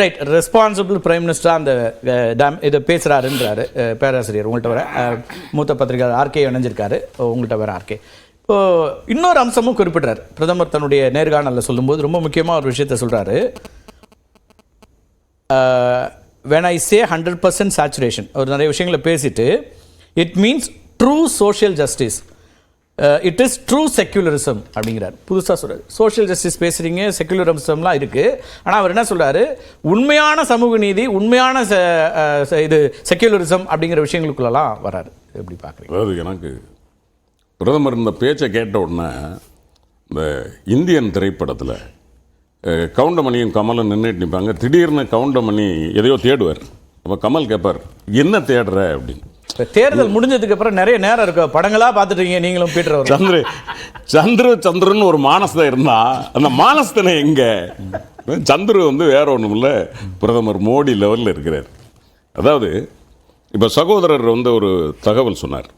Right, responsible prime minister அந்த இதை பேசுகிறாருன்றாரு பேராசிரியர். உங்கள்கிட்ட வர மூத்த பத்திரிகையாளர் ஆர்கே இணைஞ்சிருக்காரு. உங்கள்கிட்ட வர ஆர்கே இப்போ இன்னொரு அம்சமும் குறிப்பிட்றாரு. பிரதமர் தன்னுடைய நேர்காணலில் சொல்லும்போது ரொம்ப முக்கியமாக ஒரு விஷயத்த சொல்கிறாரு. when I say 100% saturation, அவர் நிறைய விஷயங்களை பேசிட்டு it means true social justice, it is true secularism அப்படிங்கிறார். புதுசாக சொல்கிறார். சோஷியல் ஜஸ்டிஸ் பேசுகிறீங்க, செக்யூலரிசம்லாம் இருக்குது. ஆனால் அவர் என்ன சொல்கிறாரு, உண்மையான சமூக நீதி, உண்மையான இது செக்யூலரிசம் அப்படிங்கிற விஷயங்களுக்குள்ளலாம் வராரு. எப்படி பார்க்குறீங்க? அதாவது எனக்கு பிரதமர் இந்த பேச்சை கேட்ட உடனே இந்த இந்தியன் திரைப்படத்தில் கவுண்டமணியும் கமலும் நின்றுட்டு நிற்பாங்க. திடீர்னு கவுண்டமணி எதையோ தேடுவார். அப்போ கமல் கேட்பார், என்ன தேடுற அப்படின்னு. தேர்தல் முடிஞ்சதுக்கு அப்புறம் நிறைய நேரம் இருக்கு, படங்களாக பார்த்துட்டீங்க நீங்களும் பீட்டர். சந்திரன் ஒரு மானஸ்தன் இருந்தா அந்த மானஸ்தனை எங்க? சந்திர வேற ஒன்றும் இல்லை, பிரதமர் மோடி லெவலில் இருக்கிறார். அதாவது இப்போ சகோதரர் ஒரு தகவல் சொன்னார்.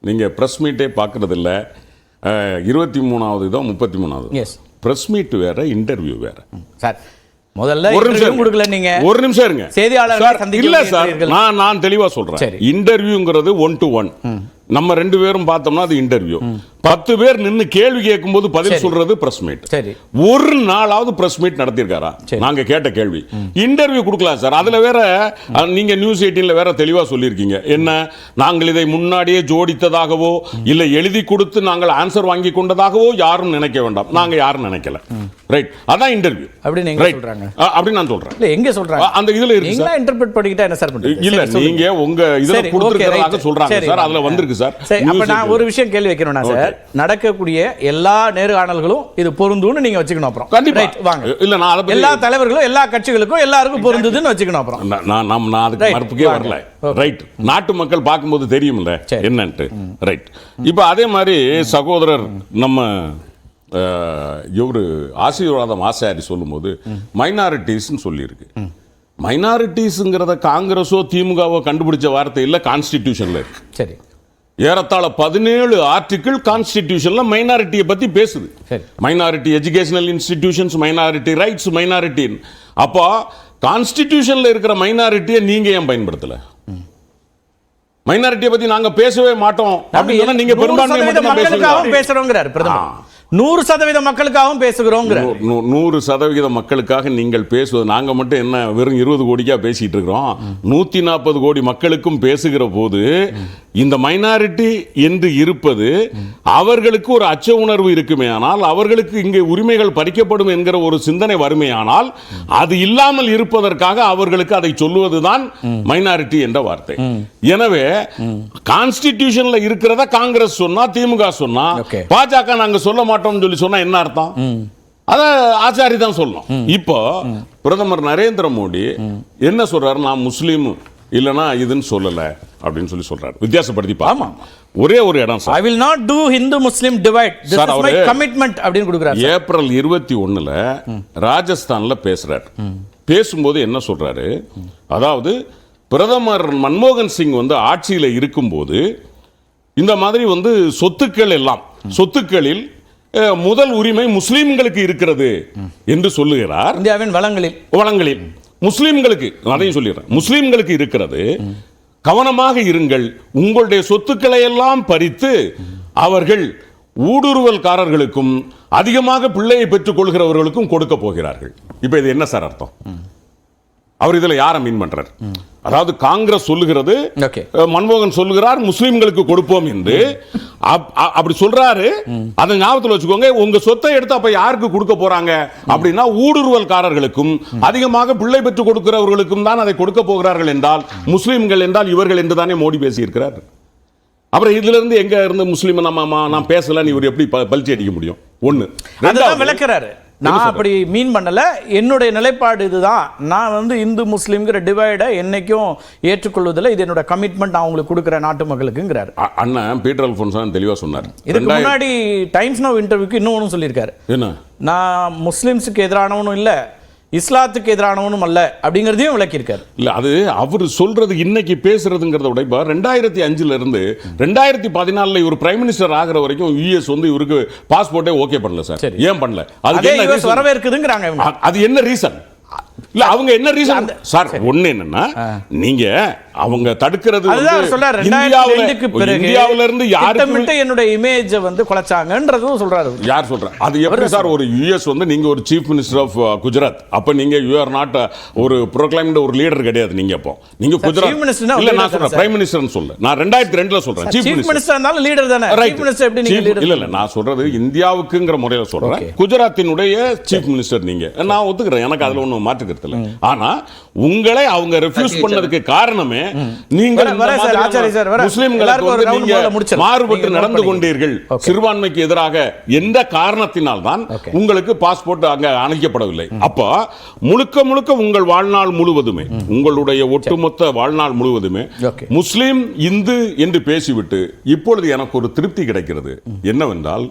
நீங்கள் ப்ரெஸ் மீட்டே பார்க்குறதில்ல, 23வது இதோ 33வது ப்ரெஸ் மீட் வேற, இன்டர்வியூ வேற. சார் முதல்ல ஒரு நிமிஷம் கொடுக்கல, நீங்க ஒரு நிமிஷம் இருங்க. செய்தியாளர் இல்ல சார், நான் தெளிவா சொல்றேன். இன்டர்வியூங்கிறது 1 to 1. நம்ம 2 பேரும் பார்த்தோம்னா அது இன்டர்வியூ. 10 பேர் நின்று கேள்வி கேட்கும்போது பதில் சொல்றது பிரஸ் மீட். ஒரு நாளாவது பிரஸ் மீட் நடத்திருக்காரா? நாங்க கேட்ட கேள்வி இன்டர்வியூ கொடுக்கலாம் சார். அதுல வேற நீங்க நியூஸ் 18ல வேற தெளிவா சொல்லியிருக்கீங்க. என்ன, நாங்கள் இதை முன்னாடியே ஜோடித்ததாகவோ இல்ல எழுதி கொடுத்து நாங்கள் ஆன்சர் வாங்கி கொண்டதாகவோ யாரும் நினைக்க வேண்டாம். நாங்க யாரும் நினைக்கல. ரைட், அதான் இன்டர்வியூ அப்படி நீங்க சொல்றாங்க. அப்படி நான் சொல்றேன். இல்ல எங்க சொல்றாங்க? அந்த இதுல இருக்கு சார். இன்டர்பிரட் பண்ணிக்கிட்டா என்ன சார் பண்றீங்க? இல்ல, நீங்க உங்க இதுல கொடுத்திருக்கிறதாக சொல்றாங்க சார். அதுல வந்திருக்கு சார். அப்ப நான் ஒரு விஷயம் கேள்வி வைக்கணும்னா சார், நடக்கக்கூடிய எல்லா நேர்காணல்களும் இது பொருந்தும்னு நீங்க வச்சுக்கணும். அப்புறம் கண்டிப்பா வாங்க. இல்ல, நான் எல்லா தலைவர்களும் எல்லா கட்சிகளுக்கும் எல்லாருக்கும் பொருந்துதுன்னு வச்சுக்கணும். அப்புறம் நான் அதுக்கு மறுப்புக்கே வரல. ரைட், நாட்டு மக்கள் பார்க்கும்போது தெரியும்ல என்னன்ட்டு. ரைட், இப்போ அதே மாதிரி சகோதரர் நம்ம இவரு ஆசீர்வாதம் ஆசாரி சொல்லும்போது மைனாரிட்டிஸ்ன்னு சொல்லியிருக்கு. மைனாரிட்டிஸ்ங்கிறத காங்கிரஸோ திமுகவோ கண்டுபிடிச்ச வார்த்தை இல்லை, கான்ஸ்டிடியூஷன்ல இருக்கு. சரி, ஏறத்தாழ 17 ஆர்டிகிள் கான்ஸ்டிடியூஷன்ல மைனாரிட்டியை பத்தி பேசுது. Minority educational institutions, minority rights, minority. அப்போ கான்ஸ்டிடியூஷன்ல இருக்கிற மைனாரிட்டியை நீங்க ஏன் பயன்படுத்தல? மைனாரிட்டியை பத்தி நாங்க பேசவே மாட்டோம் அப்படின்னு நீங்க பெரும்பான்மை பேசுறோங்கிறார் பிரதமர். 100% மக்களுக்காகவும் பேசுகிறோம். 100% மக்களுக்காக நீங்கள் பேசுவது, நாங்கள் மட்டும் என்ன வெறும் 20 கோடிக்கா பேசிட்டு இருக்கிறோம்? 140 கோடி மக்களுக்கும் பேசுகிற போது இந்த மைனாரிட்டி என்று இருப்பது அவர்களுக்கு ஒரு அச்ச உணர்வு இருக்குமே ஆனால், அவர்களுக்கு இங்கே உரிமைகள் பறிக்கப்படும் என்கிற ஒரு சிந்தனை வருமையானால், அது இல்லாமல் இருப்பதற்காக அவர்களுக்கு அதை சொல்லுவதுதான் மைனாரிட்டி என்ற வார்த்தை. எனவே கான்ஸ்டிடியூஷன்ல இருக்கிறத காங்கிரஸ் சொன்னா, திமுக சொன்னா, பாஜக நாங்க சொல்ல மாட்டோம் சொல்லி சொன்னா என்ன அர்த்தம்? அத ஆச்சாரி தான் சொல்லணும். இப்போ பிரதமர் நரேந்திர மோடி என்ன சொல்றாரு, நான் முஸ்லீம் இல்லனா இதுன்னு சொல்லல அப்படின்னு சொல்லி சொல்றாரு. வித்தியாசப்படுத்தி பாருங்க. ஒரே ஒரு இடம் sir, I will not do Hindu Muslim divide, this is my commitment அப்படின்னு கொடுக்கிறார். ஏப்ரல் 21ல ராஜஸ்தான்ல பேசுறாரு. பேசும்போது என்ன சொல்றாரு, அதாவது பிரதமர் மன்மோகன் சிங் ஆட்சியில் இருக்கும்போது இந்த மாதிரி சொத்துக்கள் எல்லாம், சொத்துக்களில் முதல் உரிமை முஸ்லிம்களுக்கு இருக்கிறது என்று சொல்லுகிறார். இந்தியாவின் வளங்களில் முஸ்லிம்களுக்கு, அதையும் சொல்லிடுறேன், முஸ்லிம்களுக்கு இருக்கிறது. கவனமாக இருங்கள், உங்களுடைய சொத்துக்களை எல்லாம் பறித்து அவர்கள் ஊடுருவல்காரர்களுக்கும் அதிகமாக பிள்ளையை பெற்றுக் கொள்கிறவர்களுக்கும் கொடுக்க போகிறார்கள். இப்ப இது என்ன சார் அர்த்தம்? அவர் இதுல யாரை மீன் பண்றார்? அதாவது காங்கிரஸ் சொல்லுகிறது, மன்மோகன் சொல்லுகிறார் முஸ்லிம்களுக்கு கொடுப்போம் என்று. அப்படி சொல்றாரு. அதை ஞாபகத்தில் வச்சுக்கோங்க. உங்க சொத்தை எடுத்து அப்ப யாருக்கு கொடுக்க போறாங்க அப்படின்னா ஊடுருவல்காரர்களுக்கும் அதிகமாக பிள்ளை பெற்று கொடுக்கிறவர்களுக்கும் தான் அதை கொடுக்க போகிறார்கள் என்றால், முஸ்லிம்கள் என்றால் இவர்கள் என்று தானே மோடி பேசியிருக்கிறார். அப்புறம் இதுல இருந்து எங்க இருந்து முஸ்லீம் நான் பேசல இவர் எப்படி பல்ச்சி அடிக்க முடியும்? ஒண்ணு விளக்குறாரு. நான் அப்படி மீன் பண்ணல, என்னுடைய நிலைப்பாடு இதுதான். நான் இந்து முஸ்லீம்ங்கிற டிவைடை என்னைக்கும் ஏற்றுக்கொள்வதில்லை, இது என்னோட கமிட்மெண்ட், நான் உங்களுக்கு கொடுக்குற நாட்டு மக்களுக்குங்கிறார். அண்ணன் பீட்டர் அல்போன்ஸ் தெளிவா சொன்னார். இதுக்கு முன்னாடி டைம்ஸ் நவ் இன்டர்வியூக்கு இன்னொன்னு சொல்லியிருக்காரு. என்ன, நான் முஸ்லிம்ஸுக்கு எதிரானவனும் இல்லை, இஸ்லாத்துக்கு எதிரானவனும் அல்ல அப்படிங்கிறதையும் விளக்கியிருக்காரு. இல்ல, அது அவர் சொல்றது இன்னைக்கு பேசுறதுங்கிறத விட இப்ப 2005ல இருந்து 2014 இவர் பிரைம் மினிஸ்டர் ஆகிற வரைக்கும் யுஎஸ் இவருக்கு பாஸ்போர்ட்டே ஓகே பண்ணல சார். ஏன் பண்ணல? அது வரவேற்குதுங்கிறாங்க. அது என்ன ரீசன்? இல்ல அவங்க என்ன ரீசன் சார்? ஒண்ணு என்னன்னா, நீங்க அவங்க தடுக்கிறது இந்தியாவுல இருந்து யாருக்கு என்னோட இமேஜ் வந்து குலைச்சாங்கன்றதும் சொல்றாரு. யார் சொல்றா? அது எப்படி சார்? ஒரு யுஎஸ் வந்து நீங்க ஒரு சீஃப் மினிஸ்டர் ஆஃப் குஜராத், அப்ப நீங்க யூ ஆர் நாட் ஒரு ப்ரோக்ளைம்ட் ஒரு லீடர் கிடையாது. நீங்க அப்போ நீங்க குஜராத் இல்ல, நான் சொல்றேன் பிரைம் மினிஸ்டர் சொல்ல, நான் 2002ல சொல்றேன். சீஃப் மினிஸ்டர் இருந்தாலும் லீடர் தானே. சீஃப் மினிஸ்டர் எப்படி நீங்க லீடர்? இல்ல நான் சொல்றது இந்தியாவுக்குங்கிற முறையில சொல்றேன். குஜராத்தினுடைய சீஃப் மினிஸ்டர் நீங்க, நான் ஒத்துக்கிறேன், எனக்கு அதுல ஒண்ணும் மாற்றுக்கிறது இல்லை. ஆனா உங்களை அவங்க ரெஃப்யூஸ் பண்ணதுக்கு காரணமே நீங்கள் முஸ்லிம்களுக்கு நீங்க மாறுபட்டு நடந்து கொண்டீர்கள், சிறுபான்மைக்கு எதிராக எந்த காரணத்தினால் தான் உங்களுக்கு பாஸ்போர்ட் அங்க அணைக்கப்படவில்லை. அப்ப முழுக்க முழுக்க உங்கள் வாழ்நாள் முழுவதுமே, உங்களுடைய ஒட்டுமொத்த வாழ்நாள் முழுவதுமே முஸ்லிம் இந்து என்று பேசிவிட்டு இப்பொழுது எனக்கு ஒரு திருப்தி கிடைக்கிறது என்னவென்றால்,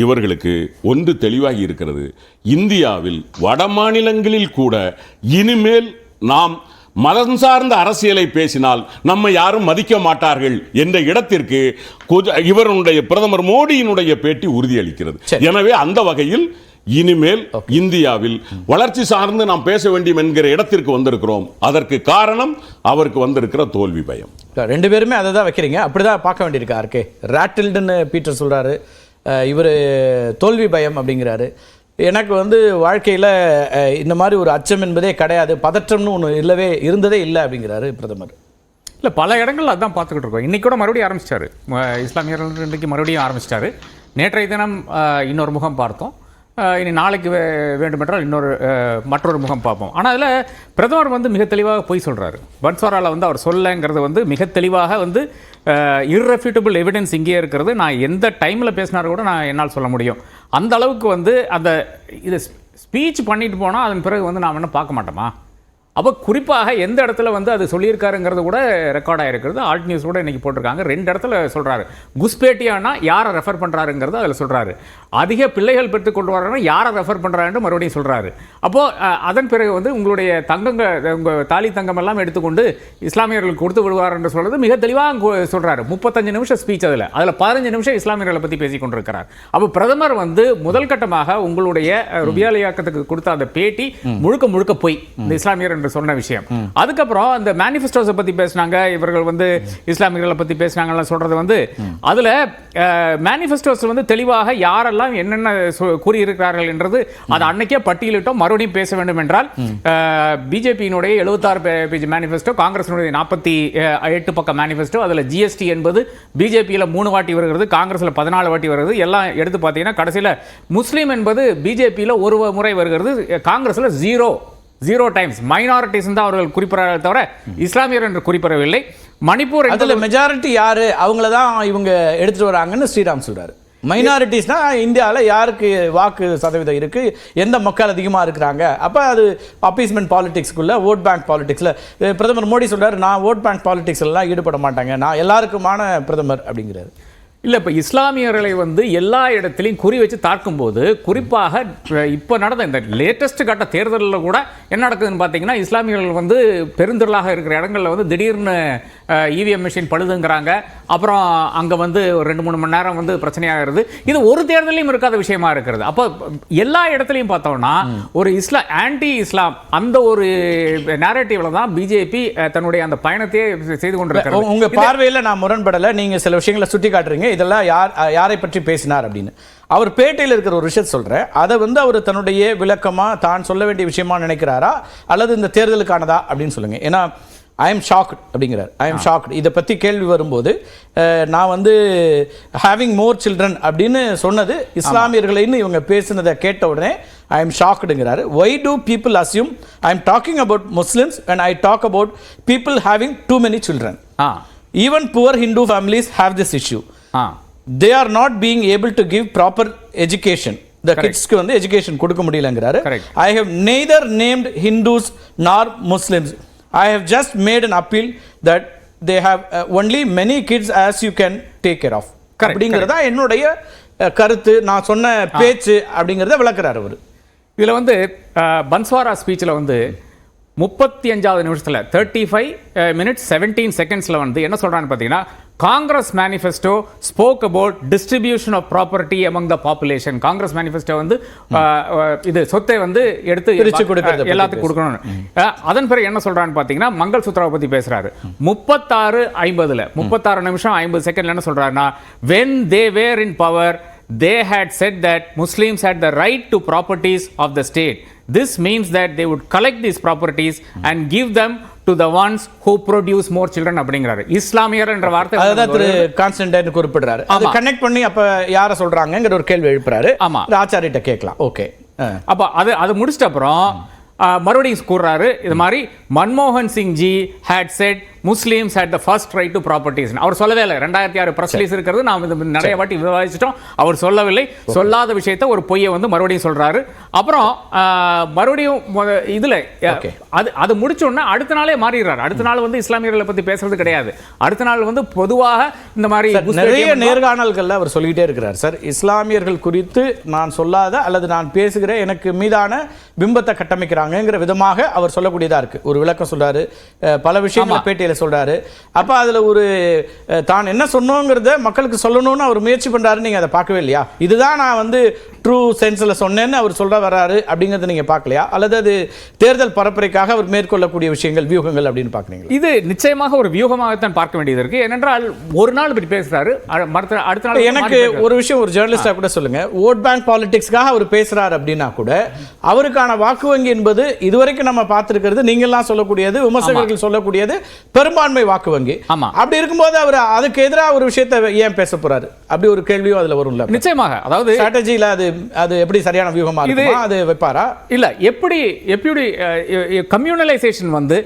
இவர்களுக்கு ஒன்று தெளிவாகி இருக்கிறது. இந்தியாவில் வட மாநிலங்களில் கூட இனிமேல் நாம் மதம் சார்ந்த அரசியலை பேசினால் நம்ம யாரும் மதிக்க மாட்டார்கள் என்ற இடத்திற்கு இவருடைய பிரதமர் மோடியினுடைய பேட்டி உறுதியளிக்கிறது. எனவே அந்த வகையில் இனிமேல் இந்தியாவில் வளர்ச்சி சார்ந்து நாம் பேச வேண்டும் என்கிற இடத்திற்கு வந்திருக்கிறோம். அதற்கு காரணம் அவருக்கு வந்திருக்கிற தோல்வி பயம். ரெண்டு பேருமே அதை தான் வைக்கிறீங்க, அப்படிதான் பார்க்க வேண்டியிருக்கா இருக்கே. ராட்டில்டுன்னு பீட்டர் சொல்றாரு, இவர் தோல்வி பயம் அப்படிங்கிறாரு. எனக்கு வந்து வாழ்க்கையில் இந்த மாதிரி ஒரு அச்சம் என்பதே கிடையாது, பதற்றம்னு ஒன்று இருந்ததே இல்லை அப்படிங்கிறாரு பிரதமர். இல்லை, பல இடங்கள் அதான் பார்த்துக்கிட்டு இருக்கோம். இன்றைக்கி கூட மறுபடியும் ஆரம்பிச்சிட்டாரு, இஸ்லாமியர்கள் இன்றைக்கு மறுபடியும் ஆரம்பிச்சிட்டாரு. நேற்றைய தினம் இன்னொரு முகம் பார்த்தோம், இனி நாளைக்கு வேண்டுமென்றால் மற்றொரு முகம் பார்ப்போம். ஆனால் அதில் பிரதமர் வந்து மிக தெளிவாக போய் சொல்கிறாரு. பன்ஸ்வாராவில் வந்து அவர் சொல்லங்கிறது வந்து மிக தெளிவாக வந்து இர்ரெஃப்யூட்டபிள் எவிடன்ஸ் இங்கே இருக்கிறது. நான் எந்த டைமில் பேசினார் கூட நான் என்னால் சொல்ல முடியும். அந்த அளவுக்கு வந்து அந்த இதை ஸ்பீச் பண்ணிட்டு போனால் அதன் பிறகு வந்து நான் என்ன பார்க்க மாட்டோமா? அப்போ குறிப்பாக எந்த இடத்துல வந்து அது சொல்லியிருக்காருங்கிறது கூட ரெக்கார்ட் ஆகிருக்கிறது. ஆல்ட் நியூஸ் கூட இன்றைக்கி போட்டிருக்காங்க. 2 இடத்துல சொல்கிறாரு. குஸ்பேட்டியானா யாரை ரெஃபர் பண்ணுறாருங்கிறது அதில் சொல்கிறாரு. அதிக பிள்ளைகள் பெற்று கொண்டு வர்றாங்கன்னா யாரை ரெஃபர் பண்ணுறாருன்னு மறுபடியும் சொல்கிறாரு. அப்போது அதன் பிறகு வந்து உங்களுடைய உங்கள் தாலி தங்கம் எல்லாம் எடுத்துக்கொண்டு இஸ்லாமியர்களுக்கு கொடுத்து விடுவார் என்று சொல்கிறது மிக தெளிவாக சொல்கிறாரு. 35 நிமிஷம் ஸ்பீச் அதில் 15 நிமிஷம் இஸ்லாமியர்களை பற்றி பேசி கொண்டிருக்கிறார். அப்போ பிரதமர் வந்து முதல் கட்டமாக உங்களுடைய ருபியால் இயக்கத்துக்கு கொடுத்த அந்த பேட்டி முழுக்க முழுக்க போய் இந்த இஸ்லாமியர் என்று சொன்ன விஷயம். அதுக்கப்புறம் அந்த மேனிஃபெஸ்டோஸை பற்றி பேசினாங்க, இவர்கள் வந்து இஸ்லாமியர்களை பற்றி பேசினாங்க சொல்றது வந்து அதில் மேனிஃபெஸ்டோஸ் வந்து தெளிவாக யாரெல்லாம் என்னென்ன கூறியிருக்கிறார்கள் என்றது அது அன்னைக்கே பட்டியலிட்டோம். மறுபடியும் பேச வேண்டும் என்றால் பிஜேபியினுடைய 76 பேஜ் மேனிஃபெஸ்டோ, காங்கிரஸினுடைய 48 பக்க மேனிஃபெஸ்டோ, அதில் ஜிஎஸ்டி என்பது பிஜேபியில் 3 வாட்டி வருகிறது, காங்கிரஸில் 14 வாட்டி வருகிறது. எல்லாம் எடுத்து பார்த்தீங்கன்னா கடைசியில் முஸ்லீம் என்பது பிஜேபியில் ஒரு முறை வருகிறது, காங்கிரஸில் 0 டைம்ஸ். மைனாரிட்டிஸ் தான் அவர்கள் குறிப்பிடறார்கள் தவிர இஸ்லாமியர் என்று குறிப்பிடவில்லை. மணிப்பூர் அதில் மெஜாரிட்டி யாரு, அவங்கள தான் இவங்க எடுத்துட்டு வராங்கன்னு ஸ்ரீராம் சொல்றாரு. மைனாரிட்டிஸ்னா இந்தியாவில் யாருக்கு வாக்கு சதவீதம் இருக்கு, எந்த மக்கள் அதிகமாக இருக்கிறாங்க, அப்போ அது அப்பீஸ்மெண்ட் பாலிடிக்ஸ்க்குள்ள ஓட் பேங்க் பாலிடிக்ஸில் பிரதமர் மோடி சொல்றாரு, நான் ஓட் பேங்க் பாலிடிக்ஸ்லாம் ஈடுபட மாட்டாங்க, நான் எல்லாருக்குமான பிரதமர் அப்படிங்கிறாரு. இல்லை, இப்போ இஸ்லாமியர்களை வந்து எல்லா இடத்துலையும் குறி வச்சு தாக்கும்போது, குறிப்பாக இப்போ நடந்த இந்த லேட்டஸ்ட் கட்ட தேர்தலில் கூட என்ன நடக்குதுன்னு பார்த்தீங்கன்னா, இஸ்லாமியர்கள் வந்து பெருந்திரளாக இருக்கிற இடங்களில் வந்து திடீர்னு இவிஎம் மிஷின் பழுதுங்கிறாங்க. அப்புறம் அங்கே வந்து ஒரு 2-3 மணி நேரம் வந்து பிரச்சனையாகிறது. இது ஒரு தேர்தலையும் இருக்காத விஷயமா இருக்கிறது. அப்போ எல்லா இடத்துலையும் பார்த்தோம்னா ஒரு ஆன்டி இஸ்லாம் அந்த ஒரு நேரேட்டிவ்ல தான் பிஜேபி தன்னுடைய அந்த பயணத்தையே செய்து கொண்டிருக்கிறது. உங்க பார்வையில் நான் முரண்படலை, நீங்கள் சில விஷயங்களை சுட்டி காட்டுறீங்க, இதெல்லாம் யாரை பற்றி பேசினார் அப்படின்னு. அவர் பேட்டையில் இருக்கிற ஒரு விஷயத்தை சொல்கிறேன், அதை வந்து அவர் தன்னுடைய விளக்கமாக தான் சொல்ல வேண்டிய விஷயமா நினைக்கிறாரா அல்லது இந்த தேர்தலுக்கானதா அப்படின்னு சொல்லுங்கள். ஏன்னா ஐ எம் ஷாக்ட் அப்படிங்கிறார். I am shocked. இதை பற்றி கேள்வி வரும்போது நான் வந்து ஹேவிங் மோர் சில்ட்ரன் அப்படின்னு சொன்னது இஸ்லாமியர்களைன்னு இவங்க பேசினதை கேட்ட உடனே ஐ எம் ஷாக்டுங்கிறாரு. Why do people assume I am talking about Muslims when I talk about people having too many children? Even poor Hindu families have this issue. They are not being able to give proper education. The kids க்கு வந்து education கொடுக்க முடியலங்கிறாரு. I have neither named Hindus nor Muslims. I have just made an appeal that they have only many kids as you can take care of. அப்படிங்கிறதா என்னுடைய கருத்து, நான் சொன்ன பேச்சு அப்படிங்கிறத விளக்குறாரு அவர். இதில் வந்து பன்ஸ்வாரா ஸ்பீச்சில் வந்து 35வது நிமிஷத்தில் 35 minutes 17 seconds வந்து என்ன சொல்கிறான்னு பார்த்தீங்கன்னா, Congress manifesto spoke about distribution of property among the population. Congress manifesto வந்து இது சொத்தை வந்து எடுத்து பிரிச்சு கொடுக்கிறது பத்தி எல்லாத்துக்கும் கொடுக்கணும். அதன் பிறகு என்ன சொல்றான்னு பாத்தீங்கன்னா மங்கள் சூத்ராவை பத்தி பேசுறாரு. 36 நிமிஷம் 50 செகண்ட்ல என்ன சொல்றாருன்னா, when they were in power they had said that Muslims had the right to properties of the state. This means that they would collect these properties and give them to the ones who produce more children அப்படிங்கிறாரு. இஸ்லாமியர் என்ற வார்த்தை அதான் திரு Constantine குறிப்பிடுறாரு. அது connect பண்ணி அப்ப யார சொல்றாங்கங்கிற ஒரு கேள்வி எழுப்புறாரு. ஆமா, ஆச்சாரிட்ட கேட்கலாம். ஓகே, அப்ப அது முடிச்சிட்ட அப்புறம் மறுபடியும் கூறுறாரு இது மாதிரி மன்மோகன் Singh ji had said Muslims had the first right to properties. அவர் சொல்லவே இல்லை. 2006 பிரஸ் ரிலீஸ் இருக்கிறது நாம் நிறைய வாட்டி விவாதிச்சிட்டோம். அவர் சொல்லவில்லை. சொல்லாத விஷயத்தை ஒரு பொய்யை வந்து மறுபடியும் சொல்றாரு. அப்புறம் மறுபடியும் இதுல அது முடிச்ச உடனே அடுத்த நாளே மாறிடுறாரு. அடுத்த நாள் வந்து இஸ்லாமியர்களை பத்தி பேசுறது கிடையாது. அடுத்த நாள் வந்து பொதுவாக இந்த மாதிரி நிறைய நேர்காணல்கள்ல அவர் சொல்லிட்டே இருக்கிறார். சார், இஸ்லாமியர்கள் குறித்து நான் சொல்லாத அல்லது நான் பேசுகிற எனக்கு மீதான பிம்பத்தை கட்டமைக்கிறாங்கிற விதமாக அவர் சொல்லக்கூடியதா இருக்கு. ஒரு விளக்கம் சொல்றாரு, பல விஷயங்களை பேட்டியில சொல்றாரு. அப்ப அதுல ஒரு தான் என்ன சொன்னோங்கிறத மக்களுக்கு சொல்லணும்னு அவர் முயற்சி பண்றாரு. நீங்க அதை பார்க்கவே இல்லையா? இதுதான் நான் வந்து ட்ரூ சென்ஸ்ல சொன்னேன்னு அவர் சொல்ற வராரு அப்படிங்கறத நீங்க பார்க்கலையா? அல்லது அது தேர்தல் பரப்புரைக்காக அவர் மேற்கொள்ளக்கூடிய விஷயங்கள் வியூகங்கள் அப்படின்னு பார்க்கறீங்களா? இது நிச்சயமாக ஒரு வியூகமாகத்தான் பார்க்க வேண்டியது இருக்கு. ஏனென்றால் ஒரு நாள் இப்படி பேசுறாரு, அடுத்த நாள் எனக்கு ஒரு விஷயம் ஒரு ஜேர்னலிஸ்டா கூட சொல்லுங்க, ஓட் பேங்க் பாலிடிக்ஸ்க்காக அவர் பேசுறாரு அப்படின்னா கூட அவருக்கான வாக்கு வங்கி என்பது இதுவரைக்கும் நம்ம பார்த்திருக்கிறது, நீங்க எல்லாம் சொல்லக்கூடியது, விமர்சகர்கள் சொல்லக்கூடியது பெரும்பான்மை வாக்கு வங்கி. அப்படி இருக்கும்போது அவர் அதுக்கு எதிராக ஒரு விஷயத்தை ஏன் பேச போறாரு? அப்படி ஒரு கேள்வியும் அதுல வரும்ல. நிச்சயமாக, அதாவது ஸ்ட்ராட்டஜில அது எப்படி சரியான வியூகமா இருக்குமா? அது வைப்பாரா? இல்ல, எப்படி கம்யூனலைசேஷன் வந்து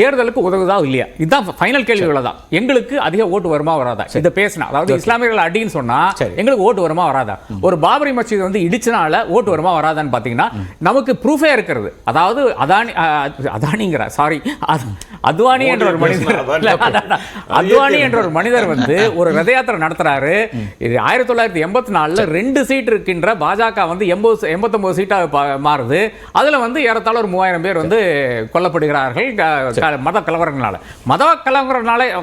தேர்தலுக்கு உதவுதா இல்லையா? இதுதான் ஃபைனல் கேள்விகள தான். எங்களுக்கு அதிக ஓட்டு வருமா வராதா? இத பேசினா, அதாவது இஸ்லாமியர்கள் அடின்னு சொன்னா எங்களுக்கு ஓட்டு வருமா வராதா? ஒரு பாபரி மஸ்ஜித் வந்து இடிச்சனால ஓட்டு வருமா வராதான்னு பாத்தீங்கன்னா நமக்கு ப்ரூஃபே இருக்கிறது. அதாவது அத்வானி என்ற ஒரு மனிதர், அத்வானி என்ற ஒரு மனிதர் வந்து ஒரு ரத யாத்திரை நடத்துறாரு. 1984 2 சீட் இருக்கின்ற பாஜக வந்து 89 சீட்டாக மாறுது. அதுல வந்து ஏறத்தாழ ஒரு 3000 பேர் வந்து கொல்லப்படுகிறார்கள் மத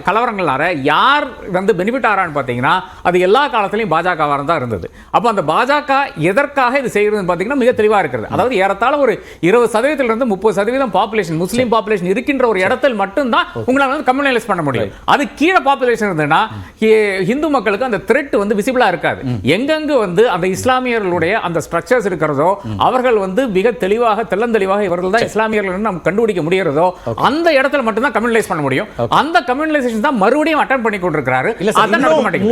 கலவரங்களால. யார் வந்து பெனிஃபிட் ஆறான்னு பாத்தீங்கன்னா அது எல்லா காலத்திலையும் பாஜகவா தான் இருந்தது. அப்ப அந்த பாஜக எதற்காக இது செய்யறதுன்னு பாத்தீங்கன்னா மிக தெளிவா இருக்கிறது. அதாவது ஏறத்தாழ ஒரு 20% இருந்து 30% பாப்புலேஷன், முஸ்லீம் பாப்புலேஷன் இருக்கின்ற ஒரு இடத்தில் மட்டும்தான் உங்களால வந்து கம்யூனலைஸ் பண்ண முடியும். அது கீழே பாப்புலேஷன் இருந்ததுன்னா இந்து மக்களுக்கு அந்த த்ரெட் வந்து விசிபிளா இருக்காது. எங்கெங்கு வந்து அந்த இஸ்லாமியர்களுடைய அந்த ஸ்ட்ரக்சர்ஸ் இருக்கிறதோ அவர்கள் வந்து மிக தெளிவாக தெளிவாக இவர்கள் தான் இஸ்லாமியர்கள் நம்ம கண்டுபிடிக்க முடியறதோ அந்த இடத்துல மட்டும்தான் கம்யூனலைஸ் பண்ண முடியும். அந்த கம்யூனலைசேஷன் தான் மறுபடியும் அட்டெண்ட் பண்ணி கொண்டிருக்கிறாரு. அதான் நடக்க மாட்டேங்குது.